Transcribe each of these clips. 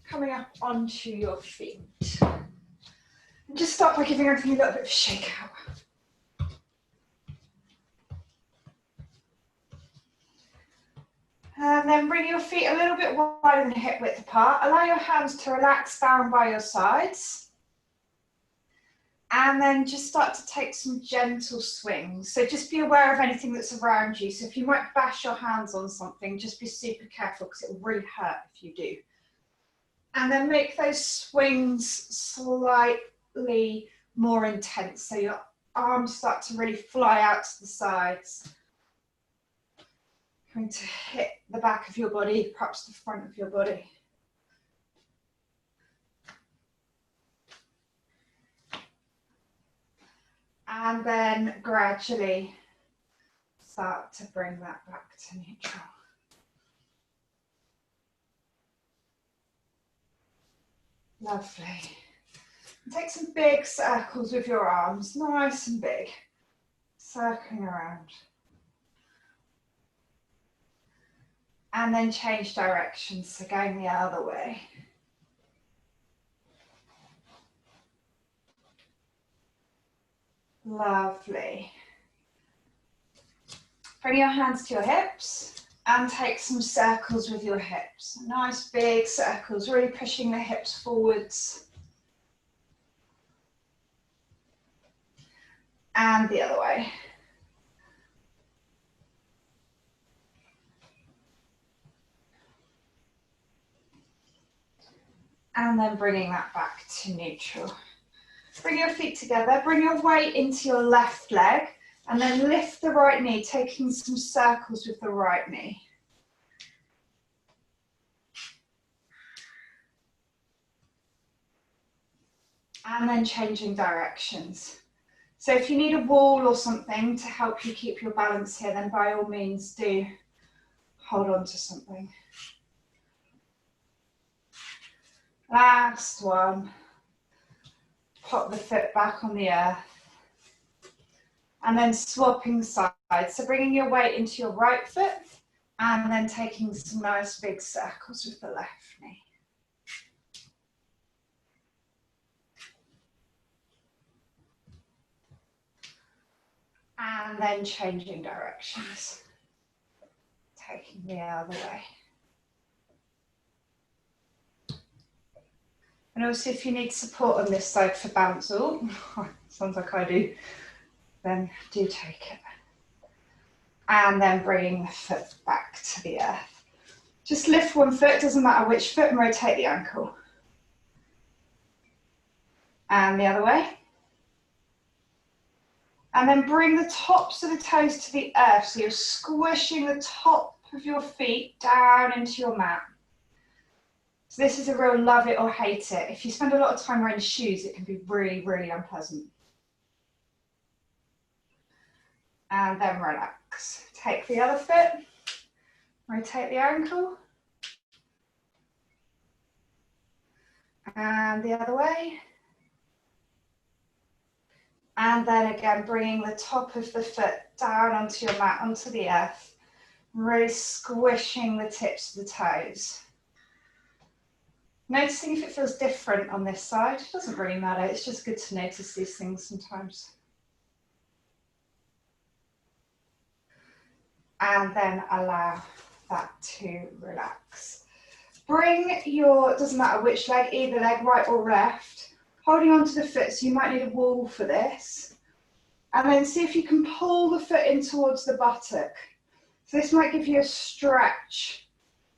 coming up onto your feet. And just start by giving everything a little bit of a shake out. And then bring your feet a little bit wider than hip width apart. Allow your hands to relax down by your sides. And then just start to take some gentle swings. So just be aware of anything that's around you. So if you might bash your hands on something, just be super careful because it will really hurt if you do. And then make those swings slightly more intense. So your arms start to really fly out to the sides. Going to hit the back of your body, perhaps the front of your body. And then gradually start to bring that back to neutral. Lovely. Take some big circles with your arms, nice and big, circling around. And then change directions, so going the other way. Lovely. Bring your hands to your hips and take some circles with your hips. Nice big circles, really pushing the hips forwards. And the other way. And then bringing that back to neutral. Bring your feet together, bring your weight into your left leg, and then lift the right knee, taking some circles with the right knee. And then changing directions. So if you need a wall or something to help you keep your balance here, then by all means do hold on to something. Last one. Pop the foot back on the earth. And then swapping sides. So bringing your weight into your right foot and then taking some nice big circles with the left knee. And then changing directions. Taking the other way. And also if you need support on this side for balance, sounds like I do, then do take it. And then bringing the foot back to the earth. Just lift one foot, doesn't matter which foot, and rotate the ankle. And the other way. And then bring the tops of the toes to the earth, so you're squishing the top of your feet down into your mat. So this is a real love it or hate it. If you spend a lot of time wearing shoes, it can be really, really unpleasant. And then relax. Take the other foot, rotate the ankle. And the other way. And then again, bringing the top of the foot down onto your mat, onto the earth. Really squishing the tips of the toes. Noticing if it feels different on this side. It doesn't really matter, it's just good to notice these things sometimes. And then allow that to relax. Bring your, doesn't matter which leg, either leg, right or left, holding onto the foot, so you might need a wall for this. And then see if you can pull the foot in towards the buttock. So this might give you a stretch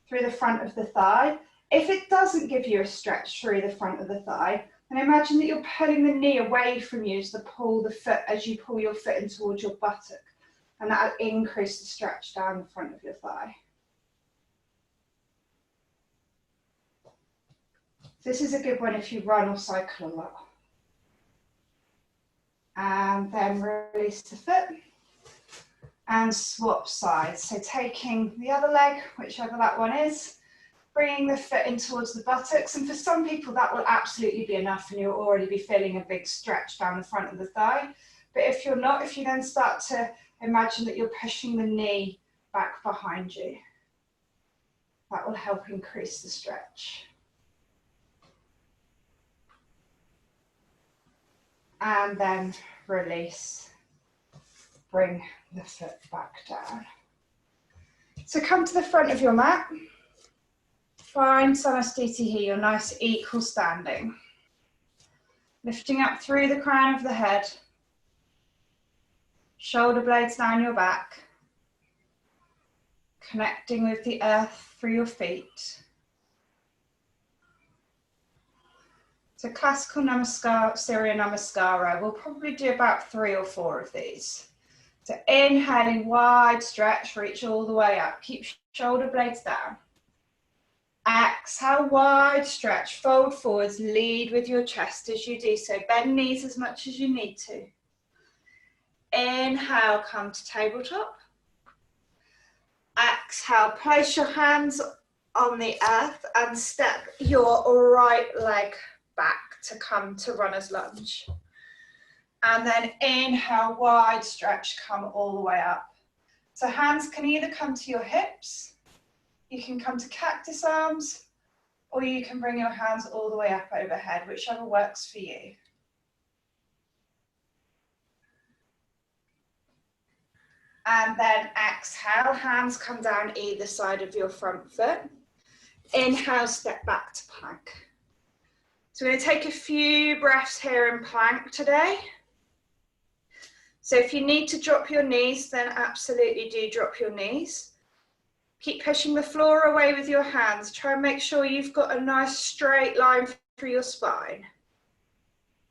through the front of the thigh. If it doesn't give you a stretch through the front of the thigh, then imagine that you're pulling the knee away from you as you pull your foot in towards your buttock. And that'll increase the stretch down the front of your thigh. This is a good one if you run or cycle a lot. And then release the foot and swap sides. So taking the other leg, whichever that one is, bringing the foot in towards the buttocks. And for some people that will absolutely be enough and you'll already be feeling a big stretch down the front of the thigh. But if you're not, if you then start to imagine that you're pushing the knee back behind you, that will help increase the stretch. And then release. Bring the foot back down. So come to the front of your mat. Find Samastiti here, your nice equal standing. Lifting up through the crown of the head. Shoulder blades down your back. Connecting with the earth through your feet. So classical namaskar, Surya Namaskara, we'll probably do about 3 or 4 of these. So inhaling, wide stretch, reach all the way up. Keep shoulder blades down. Exhale, wide stretch, fold forwards, lead with your chest as you do so. Bend knees as much as you need to. Inhale, come to tabletop. Exhale, place your hands on the earth and step your right leg back to come to runner's lunge. And then inhale, wide stretch, come all the way up. So hands can either come to your hips, you can come to cactus arms, or you can bring your hands all the way up overhead, whichever works for you. And then exhale, hands come down either side of your front foot. Inhale, step back to plank. So we're going to take a few breaths here in plank today. So if you need to drop your knees, then absolutely do drop your knees. Keep pushing the floor away with your hands. Try and make sure you've got a nice straight line through your spine.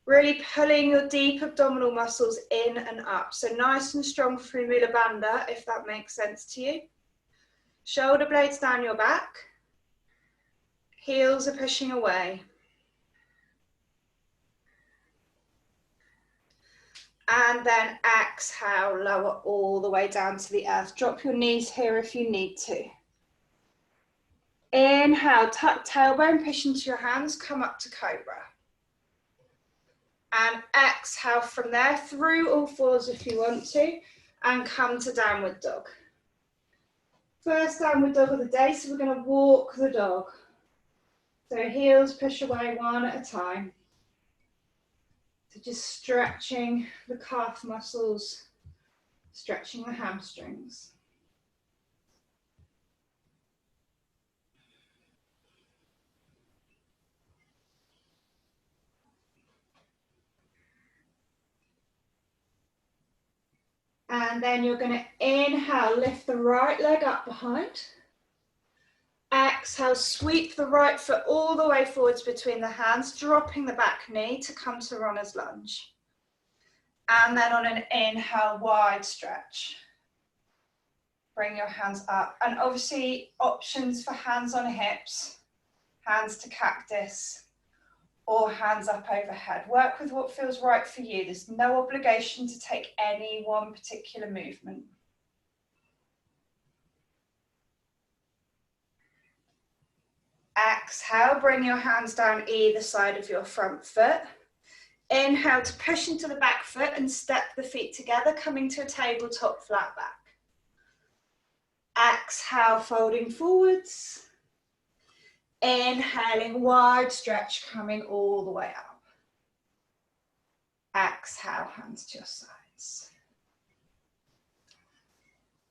Really pulling your deep abdominal muscles in and up. So nice and strong through Mula Bandha, if that makes sense to you. Shoulder blades down your back. Heels are pushing away. And then exhale, lower all the way down to the earth. Drop your knees here if you need to. Inhale, tuck tailbone, push into your hands, come up to cobra. And exhale from there, through all fours if you want to, and come to downward dog. First downward dog of the day, so we're going to walk the dog. So heels push away one at a time. So just stretching the calf muscles, stretching the hamstrings. And then you're going to inhale, lift the right leg up behind. Exhale, sweep the right foot all the way forwards between the hands, dropping the back knee to come to runner's lunge. And then on an inhale, wide stretch. Bring your hands up. And obviously options for hands on hips, hands to cactus, or hands up overhead. Work with what feels right for you. There's no obligation to take any one particular movement. Exhale, bring your hands down either side of your front foot. Inhale to push into the back foot and step the feet together, coming to a tabletop flat back. Exhale, folding forwards. Inhaling, wide stretch, coming all the way up. Exhale, hands to your sides.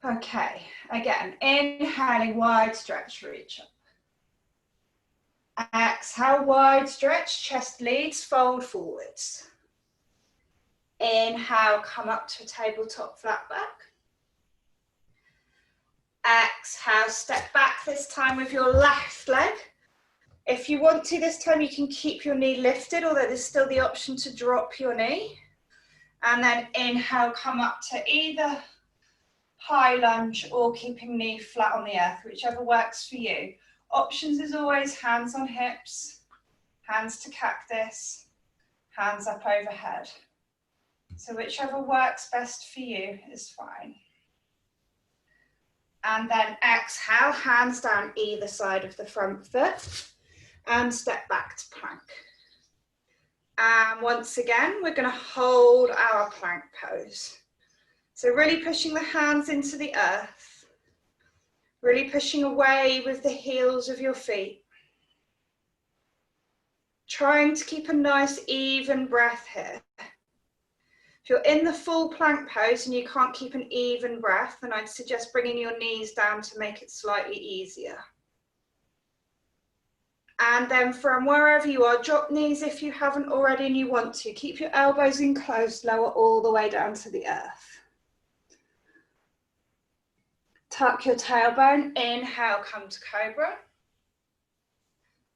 Okay, again, inhaling, wide stretch, reach up. Exhale, wide stretch, chest leads, fold forwards. Inhale, come up to a tabletop flat back. Exhale, step back this time with your left leg. If you want to this time, you can keep your knee lifted, although there's still the option to drop your knee. And then inhale, come up to either high lunge or keeping knee flat on the earth, whichever works for you. Options is always hands on hips, hands to cactus, hands up overhead. So whichever works best for you is fine. And then exhale, hands down either side of the front foot and step back to plank. And once again, we're going to hold our plank pose. So really pushing the hands into the earth. Really pushing away with the heels of your feet. Trying to keep a nice even breath here. If you're in the full plank pose and you can't keep an even breath, then I'd suggest bringing your knees down to make it slightly easier. And then from wherever you are, drop knees if you haven't already and you want to. Keep your elbows in close, lower all the way down to the earth. Tuck your tailbone, inhale, come to cobra.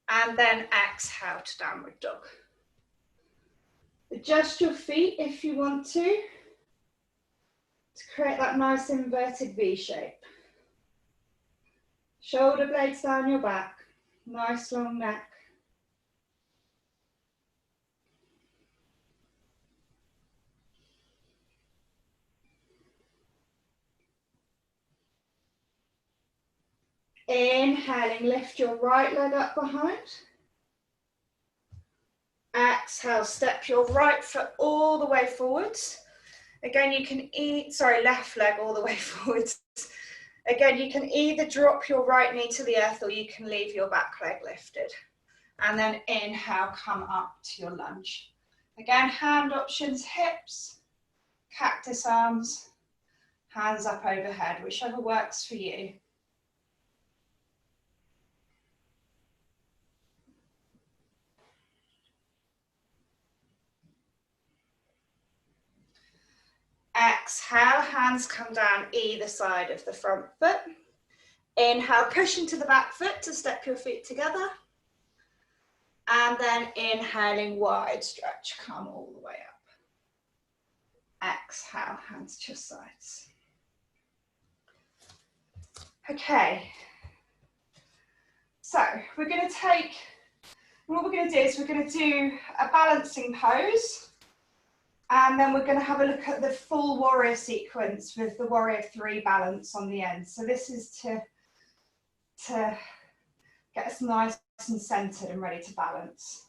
And then exhale to downward dog. Adjust your feet if you want to create that nice inverted V shape. Shoulder blades down your back, nice long neck. Inhaling, lift your right leg up behind. Exhale, step your right foot all the way forwards. Again, you can left leg all the way forwards. Again, you can either drop your right knee to the earth or you can leave your back leg lifted. And then inhale, come up to your lunge. Again, hand options, hips, cactus arms, hands up overhead, whichever works for you. Exhale, hands come down either side of the front foot. Inhale, push into the back foot to step your feet together. And then inhaling, wide stretch, come all the way up. Exhale, hands to your sides. Okay, so what we're going to do is we're going to do a balancing pose. And then we're going to have a look at the full warrior sequence with the warrior 3 balance on the end. So this is to get us nice and centered and ready to balance.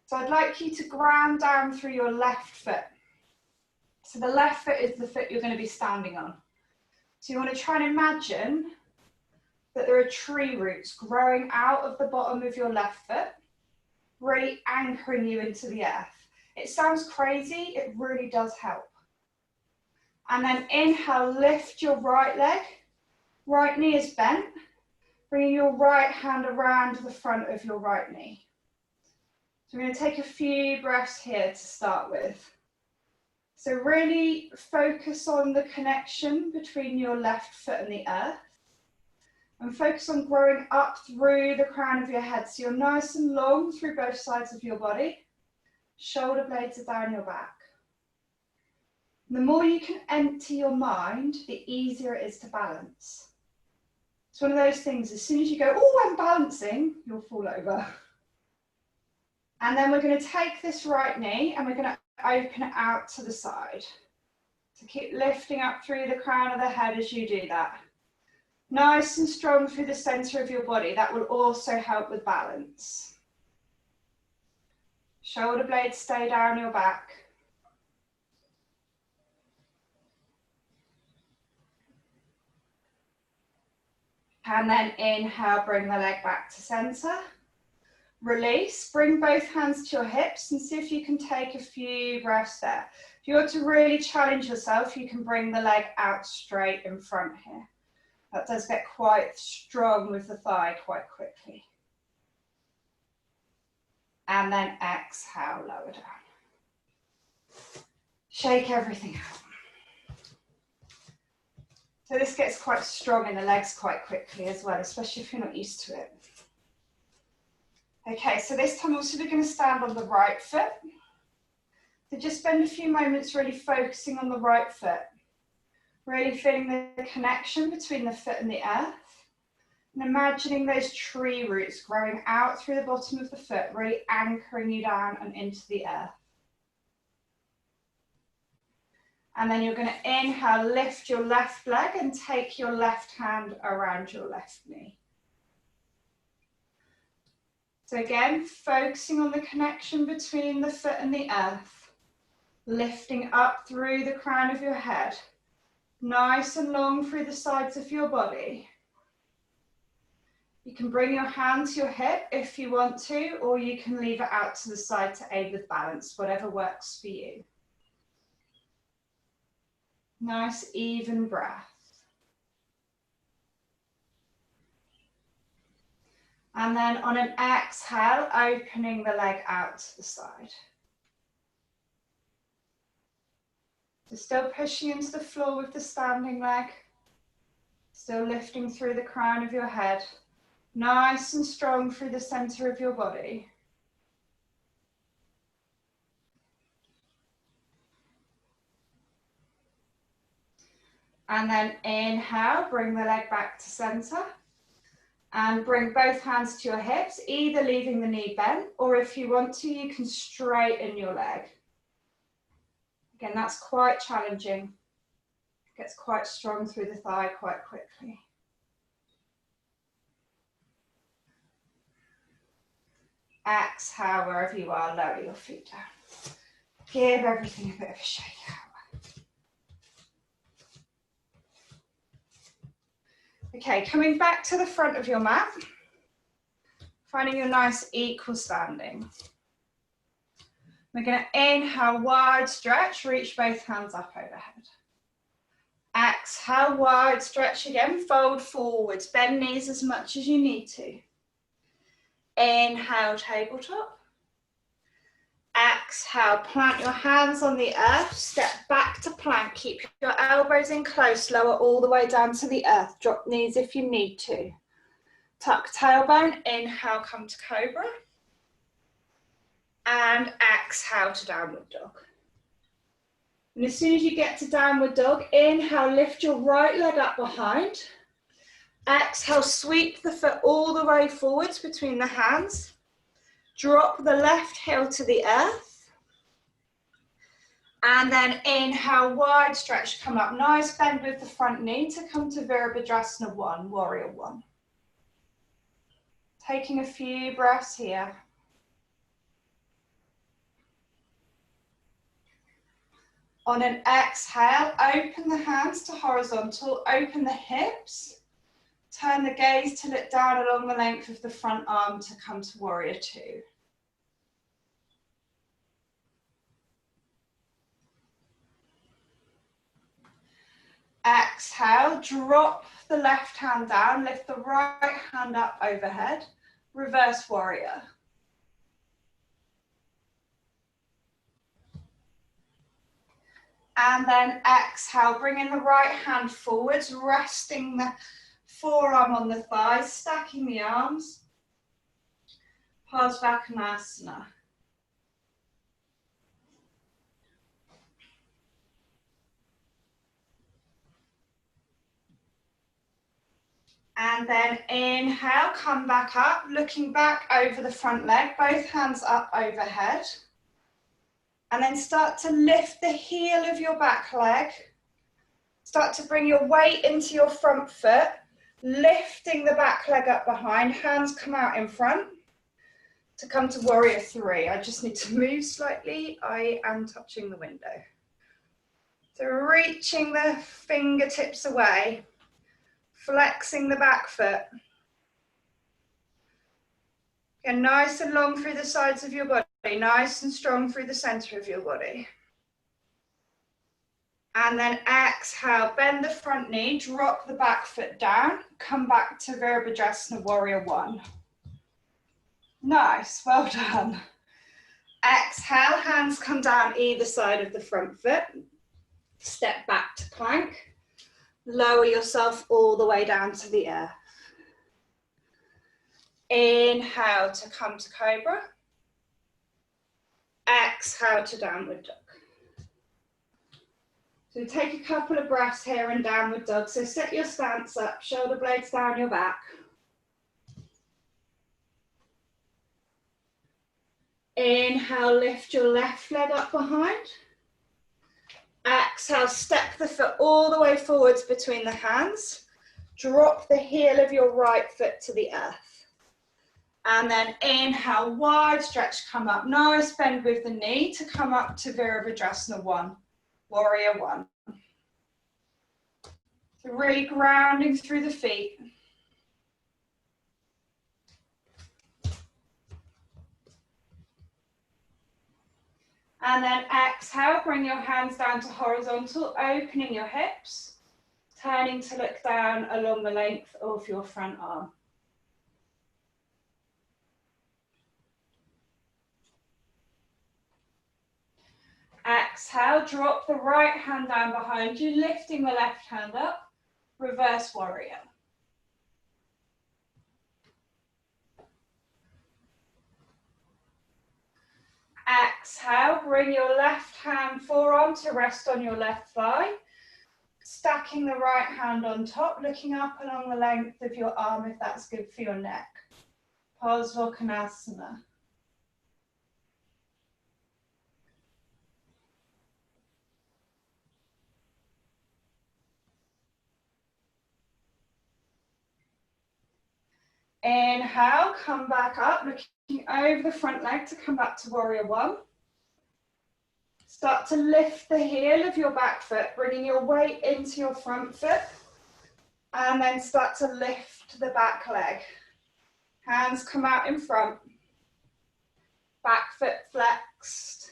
So I'd like you to ground down through your left foot. So the left foot is the foot you're going to be standing on. So you want to try and imagine that there are tree roots growing out of the bottom of your left foot, really anchoring you into the earth. It sounds crazy, it really does help. And then inhale, lift your right leg, right knee is bent, bringing your right hand around the front of your right knee. So we're going to take a few breaths here to start with. So really focus on the connection between your left foot and the earth. And focus on growing up through the crown of your head. So you're nice and long through both sides of your body. Shoulder blades are down your back. The more you can empty your mind, the easier it is to balance. It's one of those things, as soon as you go, oh, I'm balancing, you'll fall over. And then we're going to take this right knee and we're going to open it out to the side. So keep lifting up through the crown of the head as you do that. Nice and strong through the center of your body. That will also help with balance. Shoulder blades stay down your back. And then inhale, bring the leg back to center. Release, bring both hands to your hips and see if you can take a few breaths there. If you want to really challenge yourself, you can bring the leg out straight in front here. That does get quite strong with the thigh quite quickly. And then exhale, lower down. Shake everything out. So this gets quite strong in the legs quite quickly as well, especially if you're not used to it. Okay, so this time also we're going to stand on the right foot. So just spend a few moments really focusing on the right foot. Really feeling the connection between the foot and the earth. And imagining those tree roots growing out through the bottom of the foot, really anchoring you down and into the earth. And then you're going to inhale, lift your left leg and take your left hand around your left knee. So again, focusing on the connection between the foot and the earth, lifting up through the crown of your head, nice and long through the sides of your body. You can bring your hand to your hip if you want to, or you can leave it out to the side to aid with balance, whatever works for you. Nice even breath. And then on an exhale, opening the leg out to the side. So still pushing into the floor with the standing leg. Still lifting through the crown of your head. Nice and strong through the center of your body. And then inhale, bring the leg back to center. And bring both hands to your hips, either leaving the knee bent, or if you want to, you can straighten your leg. Again, that's quite challenging. It gets quite strong through the thigh quite quickly. Exhale, wherever you are, lower your feet down. Give everything a bit of a shake out. Okay, coming back to the front of your mat, finding your nice equal standing. We're going to inhale, wide stretch, reach both hands up overhead. Exhale, wide stretch again, fold forwards, bend knees as much as you need to. Inhale, tabletop. Exhale, plant your hands on the earth, step back to plank, keep your elbows in close, lower all the way down to the earth, drop knees if you need to. Tuck tailbone, inhale, come to cobra. And exhale to downward dog. And as soon as you get to downward dog, inhale, lift your right leg up behind. Exhale, sweep the foot all the way forwards between the hands. Drop the left heel to the earth. And then inhale, wide stretch, come up. Nice bend with the front knee to come to Virabhadrasana 1, Warrior 1. Taking a few breaths here. On an exhale, open the hands to horizontal, open the hips. Turn the gaze to look down along the length of the front arm to come to Warrior 2. Exhale, drop the left hand down, lift the right hand up overhead, reverse warrior. And then exhale, bringing the right hand forwards, resting the forearm on the thighs, stacking the arms. Parsvakonasana. And then inhale, come back up, looking back over the front leg, both hands up overhead. And then start to lift the heel of your back leg. Start to bring your weight into your front foot, lifting the back leg up behind, hands come out in front to come to Warrior 3. I just need to move slightly. I am touching the window. So reaching the fingertips away. Flexing the back foot. Again, nice and long through the sides of your body, nice and strong through the center of your body. And then exhale, bend the front knee, drop the back foot down, come back to Virabhadrasana Warrior 1. Nice, well done. Exhale, hands come down either side of the front foot. Step back to plank. Lower yourself all the way down to the earth. Inhale to come to cobra. Exhale to downward dog. So take a couple of breaths here in downward dog. So set your stance up, shoulder blades down your back. Inhale, lift your left leg up behind. Exhale, step the foot all the way forwards between the hands. Drop the heel of your right foot to the earth. And then inhale, wide stretch, come up. Nice bend with the knee to come up to Virabhadrasana 1, Warrior 1. So really grounding through the feet. And then exhale, bring your hands down to horizontal, opening your hips, turning to look down along the length of your front arm. Exhale, drop the right hand down behind you, lifting the left hand up, reverse warrior. Exhale, bring your left hand forearm to rest on your left thigh, stacking the right hand on top, looking up along the length of your arm if that's good for your neck. Parsvakonasana. Inhale, come back up, looking over the front leg to come back to warrior one. Start to lift the heel of your back foot, bringing your weight into your front foot. And then start to lift the back leg. Hands come out in front. Back foot flexed.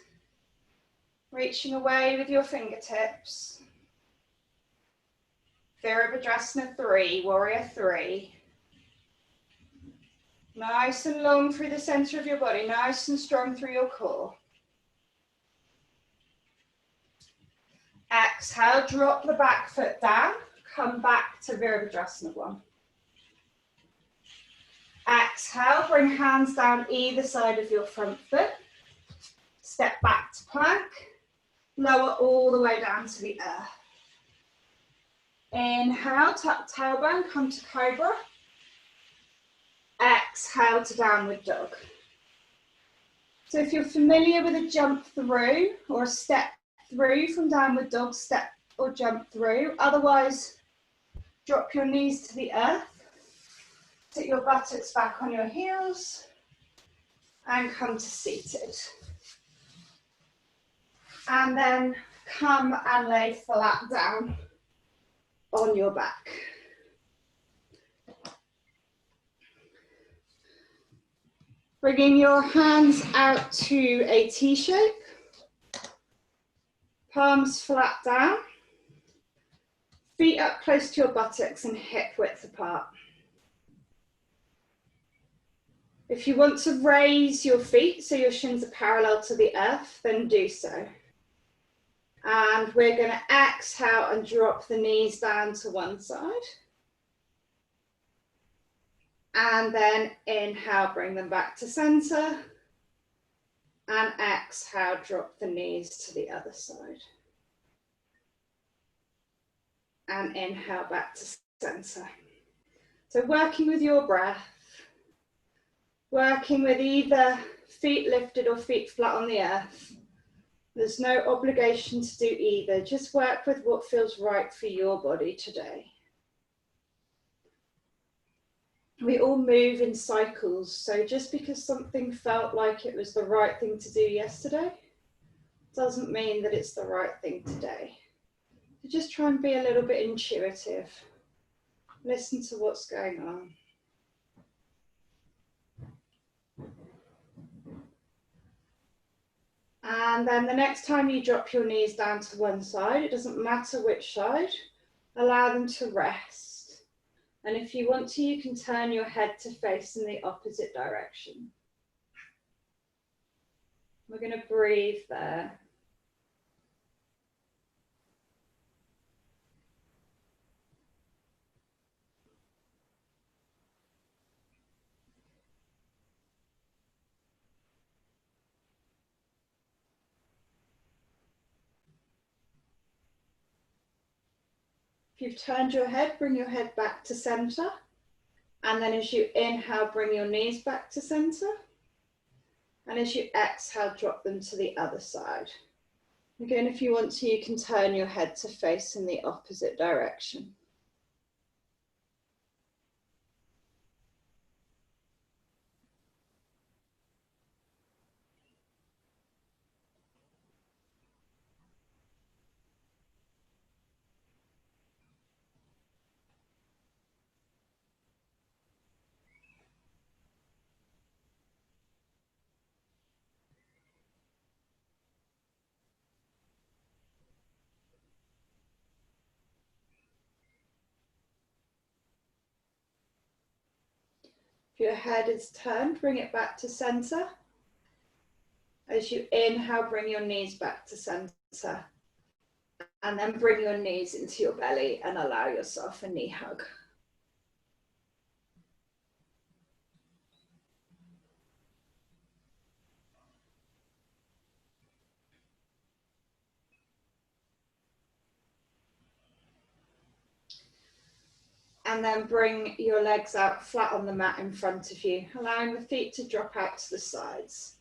Reaching away with your fingertips. Virabhadrasana 3, warrior 3. Nice and long through the center of your body, nice and strong through your core. Exhale, drop the back foot down, come back to Virabhadrasana 1. Exhale, bring hands down either side of your front foot. Step back to plank, lower all the way down to the earth. Inhale, tuck tailbone, come to cobra. Exhale to downward dog. So if you're familiar with a jump through or a step through from downward dog, step or jump through. Otherwise, drop your knees to the earth. Sit your buttocks back on your heels and come to seated. And then come and lay flat down on your back. Bringing your hands out to a T shape. Palms flat down. Feet up close to your buttocks and hip width apart. If you want to raise your feet so your shins are parallel to the earth, then do so. And we're going to exhale and drop the knees down to one side. And then inhale, bring them back to center. And exhale, drop the knees to the other side. And inhale back to center. So working with your breath, working with either feet lifted or feet flat on the earth. There's no obligation to do either. Just work with what feels right for your body today. We all move in cycles, so just because something felt like it was the right thing to do yesterday, doesn't mean that it's the right thing today. So just try and be a little bit intuitive. Listen to what's going on. And then the next time you drop your knees down to one side, it doesn't matter which side, allow them to rest. And if you want to, you can turn your head to face in the opposite direction. We're going to breathe there. If you've turned your head, bring your head back to center. And then as you inhale, bring your knees back to center. And as you exhale, drop them to the other side. Again, if you want to, you can turn your head to face in the opposite direction. If your head is turned, bring it back to center. As you inhale, bring your knees back to center. And then bring your knees into your belly and allow yourself a knee hug. And then bring your legs out flat on the mat in front of you, allowing the feet to drop out to the sides.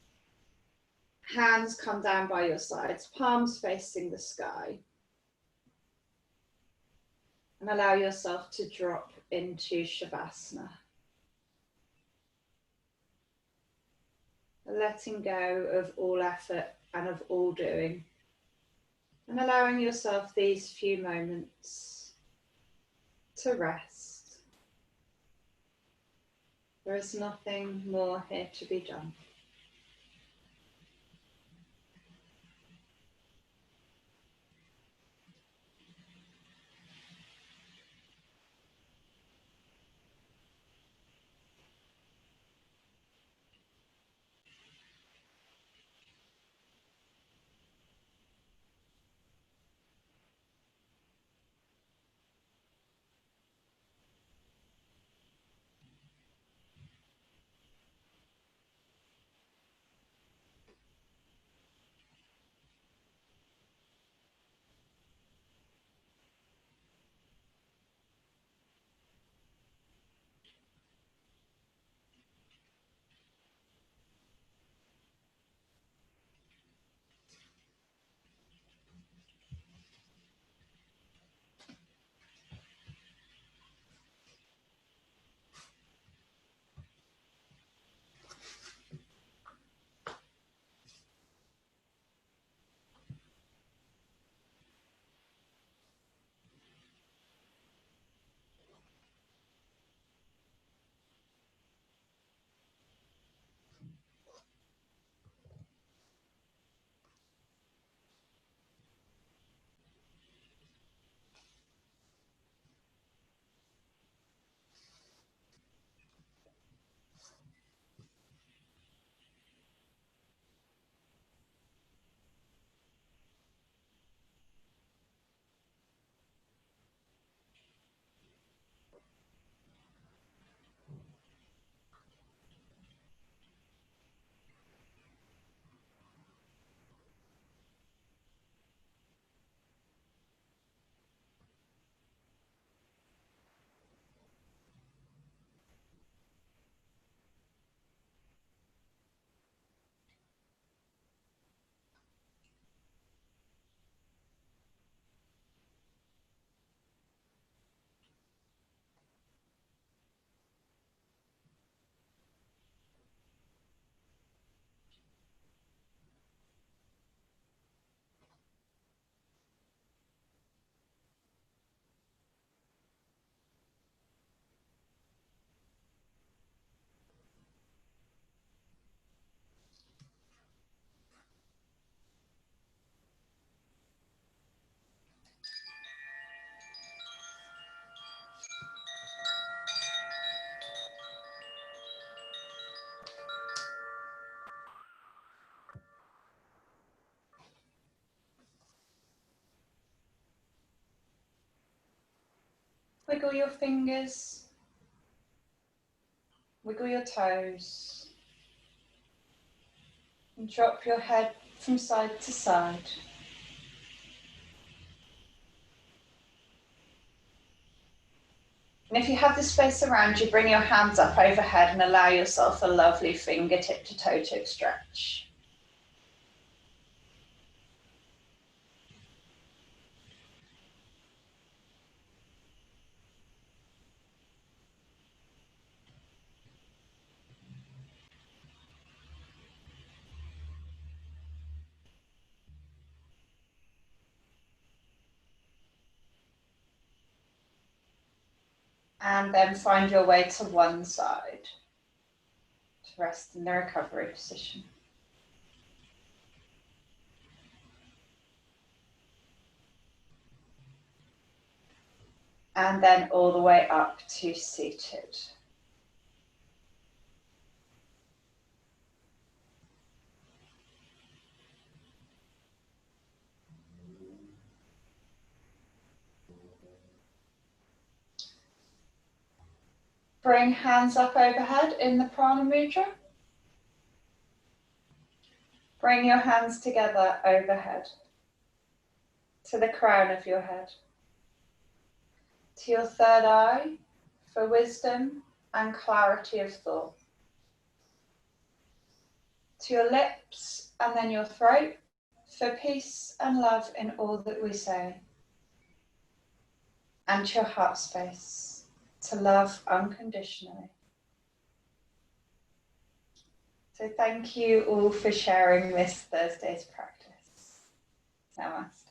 Hands come down by your sides, palms facing the sky. And allow yourself to drop into Shavasana. Letting go of all effort and of all doing. And allowing yourself these few moments to rest. There is nothing more here to be done. Wiggle your fingers, wiggle your toes, and drop your head from side to side. And if you have the space around you, bring your hands up overhead and allow yourself a lovely fingertip to toe tip stretch. And then find your way to one side to rest in the recovery position. And then all the way up to seated. Bring hands up overhead in the Prana Mudra. Bring your hands together overhead to the crown of your head, to your third eye for wisdom and clarity of thought, to your lips and then your throat for peace and love in all that we say, and to your heart space to love unconditionally. So thank you all for sharing this Thursday's practice. Namaste.